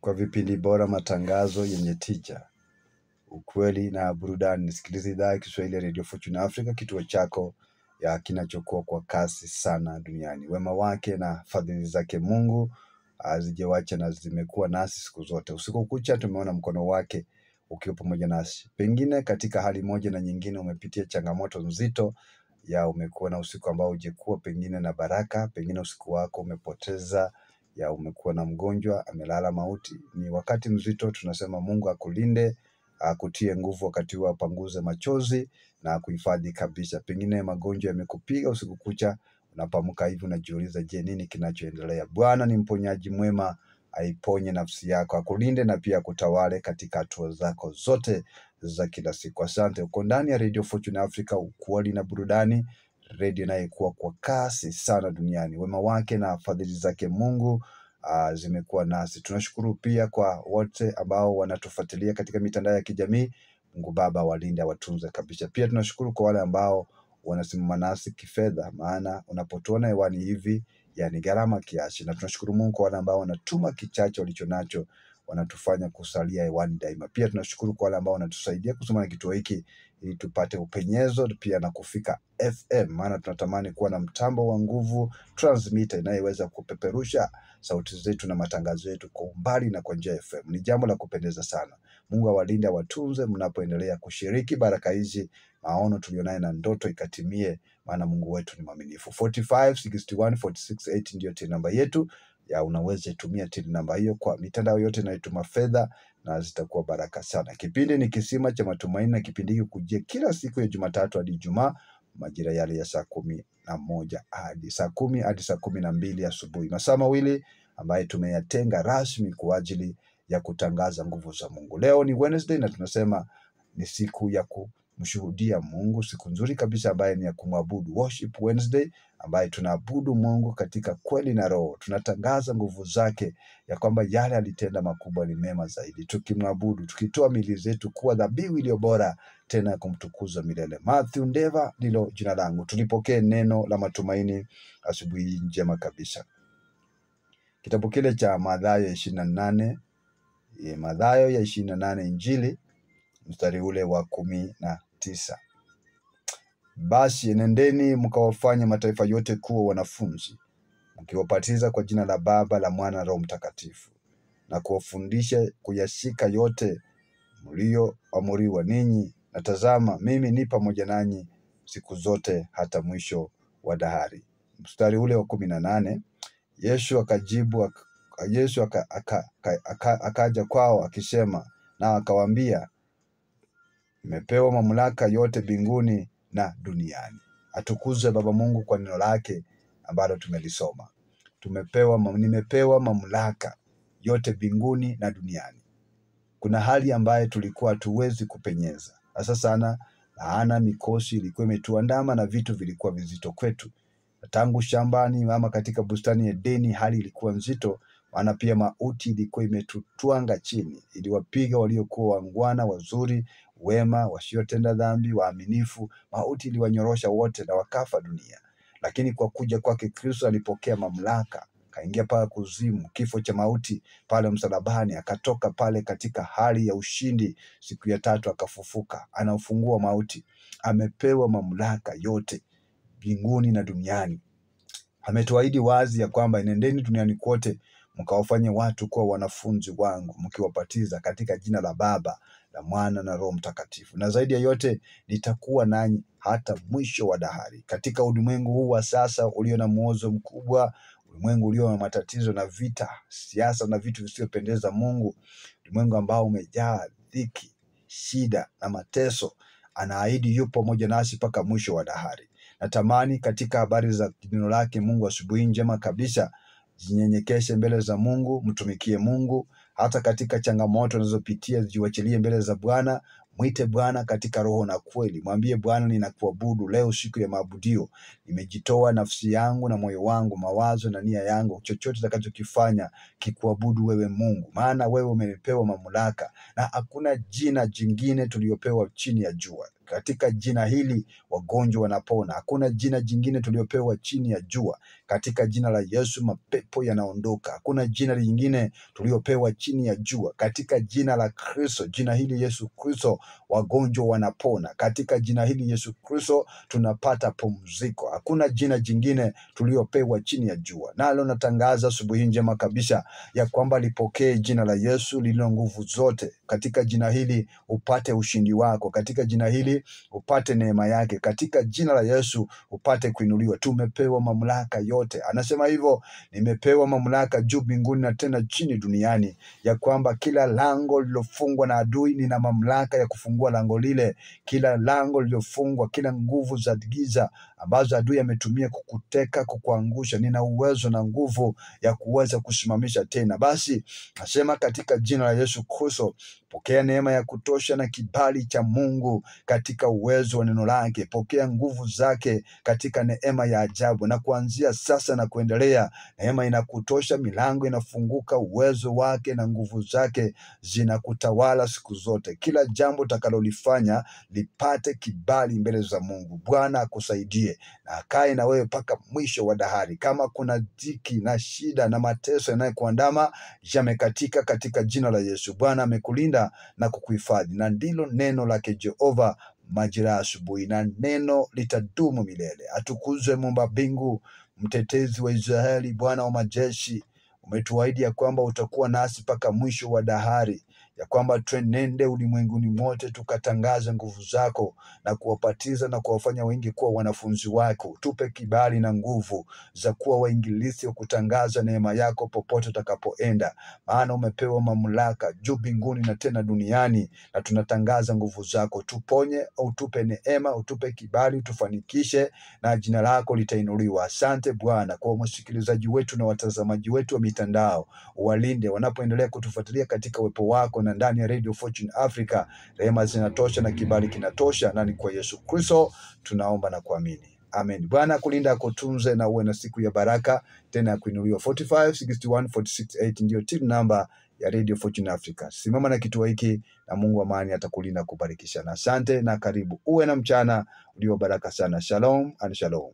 kwa vipindi bora, matangazo yenye tija, ukweli na burudani. Nisikilize idhaa ya Kiswahili ya Radio Fortune Africa, kituo chako ya kinachokuwa kwa kasi sana duniani. Wema wake na fadhili zake Mungu hazijawacha na zimekuwa nasi siku zote. Usiku kucha tumeona mkono wake ukiwa pamoja nasi. Pengine katika hali moja na nyingine umepitia changamoto nzito, ya umekuwa na usiku ambao hujekuwa pengine na baraka, pengine usiku wako umepoteza, ya umekuwa na mgonjwa amelala mauti. Ni wakati mzito, tunasema Mungu akulinde, akutie nguvu wakati huo, apanguze machozi na kuhifadhi kabisa. Pengine magonjwa yamekupiga usiku kucha, unapamuka hivi unajiuliza, je, nini kinachoendelea? Bwana ni mponyaji mwema, aiponye nafsi yako, akulinde na pia kutawale katika hatua zako zote za kila siku. Asante. Uko ndani ya Radio Fortune Africa, ukweli na burudani, radio inayekuwa kwa kasi sana duniani. Wema wake na fadhili zake Mungu zimekuwa nasi. Tunashukuru pia kwa wote ambao wanatufuatilia katika mitandao ya kijamii. Mungu Baba walinde, watunze kabisa. Pia tunashukuru kwa wale ambao wanasimama nasi kifedha, maana unapotuona hewani hivi, yani gharama kiasi. Na tunashukuru Mungu kwa wale ambao wanatuma kichache walicho nacho, wanatufanya kusalia hewani daima. Pia tunashukuru kwa wale ambao wanatusaidia kusoma na kituo hiki ili tupate upenyezo pia na kufika FM, maana tunatamani kuwa na mtambo wa nguvu, transmitter inayoweza kupeperusha sauti zetu na matangazo yetu kwa umbali na kwa njia ya FM. Ni jambo la kupendeza sana. Mungu awalinde, awatunze mnapoendelea kushiriki baraka hizi, maono tulionayo na ndoto ikatimie, maana Mungu wetu ni mwaminifu. 456146 ndio TIN namba yetu. Ya unaweza tumia TIN namba hiyo kwa mitandao yote inayotuma fedha na zitakuwa baraka sana. Kipindi ni Kisima cha Matumaini, na kipindi hiki kujia kila siku ya Jumatatu hadi Ijumaa majira yale ya saa 11 hadi saa 10 hadi saa 12 asubuhi. Masaa mawili ambaye tumeyatenga rasmi kwa ajili ya kutangaza nguvu za Mungu. Leo ni Wednesday na tunasema ni siku ya kumshuhudia Mungu, siku nzuri kabisa ambaye ni ya kumwabudu, Worship Wednesday, ambaye tunaabudu Mungu katika kweli na roho. Tunatangaza nguvu zake, ya kwamba yale alitenda makubwa ni mema zaidi, tukimwabudu, tukitoa miili zetu kuwa dhabihu iliyo bora, tena kumtukuza milele. Matthew Ndeva ndilo jina langu. Tulipokee neno la matumaini asubuhi njema kabisa. Kitabu kile cha Mathayo 28, Mathayo ya 28 Injili, mstari ule wa 19. Basi enendeni mkawafanye mataifa yote kuwa wanafunzi, mkiwabatiza kwa jina la Baba, la Mwana na Roho Mtakatifu, na kuwafundisha kuyashika yote mlioamriwa ninyi, na tazama, mimi ni pamoja nanyi siku zote hata mwisho wa dahari. Mstari ule wa 18, Yesu akajibu, akaja kwao akisema, na akawaambia, nimepewa mamlaka yote mbinguni na duniani. Atukuzwe Baba Mungu kwa neno lake ambalo tumelisoma. Nimepewa mamlaka yote mbinguni na duniani. Kuna hali ambaye tulikuwa hatuwezi kupenyeza. Hasa sana laana, mikosi ilikuwa imetuandama na vitu vilikuwa vizito kwetu. Tangu shambani ama katika bustani ya Edeni hali ilikuwa nzito, maana pia mauti ilikuwa imetutwanga chini. Iliwapiga waliokuwa wangwana, wazuri, wema, wasiotenda dhambi, waaminifu. Mauti iliwanyorosha wote na wakafa dunia. Lakini kwa kuja kwake Kristo alipokea mamlaka, kaingia pale kuzimu, kifo cha mauti pale msalabani, akatoka pale katika hali ya ushindi. Siku ya tatu akafufuka, anaufungua mauti. Amepewa mamlaka yote mbinguni na duniani. Ametuahidi wazi ya kwamba enendeni duniani kote mkawafanye watu kuwa wanafunzi wangu, mkiwabatiza katika jina la Baba, la Mwana na Roho Mtakatifu, na zaidi ya yote nitakuwa nanyi hata mwisho wa dahari. Katika ulimwengu huu wa sasa ulio na muozo mkubwa, ulimwengu ulio na matatizo na vita, siasa na vitu visivyopendeza Mungu, ulimwengu ambao umejaa dhiki, shida na mateso, anaahidi yupo pamoja nasi mpaka mwisho wa dahari. Natamani katika habari za neno lake Mungu asubuhi njema kabisa, jinyenyekeshe mbele za Mungu, mtumikie Mungu hata katika changamoto unazopitia, jiwachilie mbele za Bwana. Mwite Bwana katika roho na kweli. Mwambie Bwana, ninakuabudu leo siku ya maabudio. Nimejitoa nafsi yangu na moyo wangu, mawazo na nia yangu, chochote nitakachokifanya kikuabudu wewe Mungu, maana wewe umepewa mamlaka na hakuna jina jingine tuliopewa chini ya jua. Katika jina hili wagonjwa wanapona. Hakuna jina jingine tuliopewa chini ya jua. Katika jina la Yesu mapepo yanaondoka. Hakuna jina lingine tuliopewa chini ya jua. Katika jina la Kristo, jina hili Yesu Kristo, wagonjwa wanapona. Katika jina hili Yesu Kristo tunapata pumziko. Hakuna jina jingine tuliopewa chini ya jua. Nalo natangaza asubuhi njema kabisa ya kwamba lipokee jina la Yesu lililo nguvu zote. Katika jina hili upate ushindi wako. Katika jina hili upate neema yake. Katika jina la Yesu upate kuinuliwa. Tumepewa mamlaka yote. Anasema hivyo, nimepewa mamlaka juu mbinguni na tena chini duniani, ya kwamba kila lango lilofungwa na adui nina mamlaka ya kufungua lango lile. Kila lango lilofungwa, kila nguvu za giza ambazo adui ametumia kukuteka, kukuangusha, nina uwezo na nguvu ya kuweza kusimamisha tena. Basi nasema katika jina la Yesu Kristo, pokea neema ya kutosha na kibali cha Mungu katika uwezo wa neno lake. Pokea nguvu zake katika neema ya ajabu, na kuanzia sasa na kuendelea neema inakutosha, milango inafunguka, uwezo wake na nguvu zake zinakutawala siku zote. Kila jambo utakalolifanya lipate kibali mbele za Mungu. Bwana akusaidie na akae na wewe mpaka mwisho wa dahari. Kama kuna dhiki na shida na mateso yanayokuandama, yamekatika katika jina la Yesu. Bwana amekulinda na kukuhifadhi, na ndilo neno lake Jehova majira asubuhi, na neno litadumu milele. Atukuzwe Muumba mbingu, mtetezi wa Israeli, Bwana wa majeshi. Umetuahidi ya kwamba utakuwa nasi mpaka mwisho wa dahari, ya kwamba twenende ulimwenguni mote tukatangaza nguvu zako na kuwapatiza na kuwafanya wengi kuwa wanafunzi wako. Tupe kibali na nguvu za kuwa waingilisi wa kutangaza neema yako popote utakapoenda, maana umepewa mamlaka juu mbinguni na tena duniani, na tunatangaza nguvu zako. Tuponye, utupe neema, utupe kibali, tufanikishe, na jina lako litainuliwa. Asante Bwana kwa wasikilizaji wetu na watazamaji wetu wa mitandao. Uwalinde wanapoendelea kutufuatilia katika uwepo wako na ndani ya Radio Fortune Africa. Rehema zinatosha na kibali kinatosha, na ni kwa Yesu Kristo tunaomba na kuamini. Amen. Bwana kulinda, kutunze, na uwe na siku ya baraka tena ya kuinuliwa. 4561468 ndio team number ya Radio Fortune Africa. Simama na kituo hiki na Mungu wa amani atakulinda, kubarikisha. Na asante na karibu. Uwe na mchana ulio baraka sana. Shalom and shalom.